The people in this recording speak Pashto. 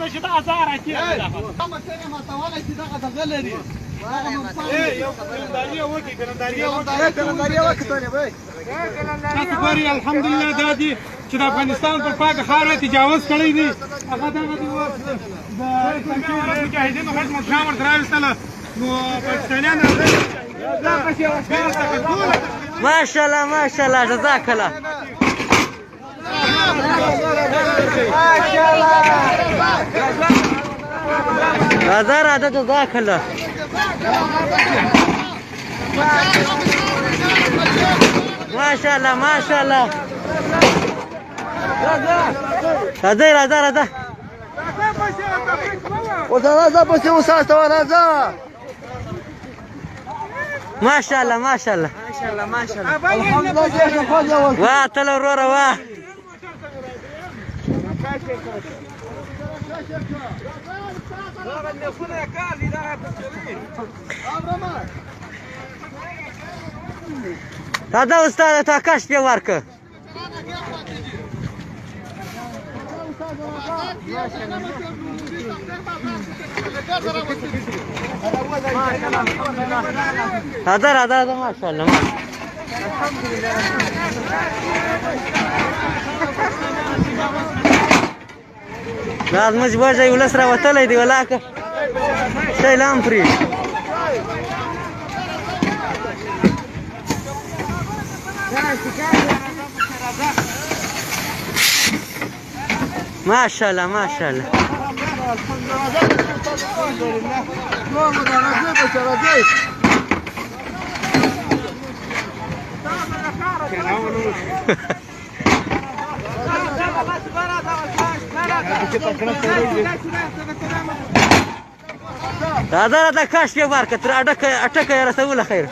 ده چې دا زار اتی ما څنګه ما تاواله چې دا غلري یو کلنداري وکي کلنداري وکړه به تاسو ګورئ الحمدلله دا دي چې د افغانستان پر پاکه خاوره تجاوز کړی دی هغه دغه دی اوس د اسلامي مجاهدینو خدمت خان ورته راوستله نو پاکستانیان ماشاءالله ماشاءالله جزاك الله راځه جزاك الله ماشاءالله ماشاءالله راځه راځه پسې وساته راځه ماشاءالله ماشاءالله الحمدلله واه تل وروره واه راځه استاده تا کشف یې ورکړه راځه ماشاءالله دا زموږ بوجه ولس راوتلی دی ولاکه شی لا هم پرېږدي ماشاءالله ماشاءالله راځه کشف یې ورکړه تر اټکه یې رسوله خیر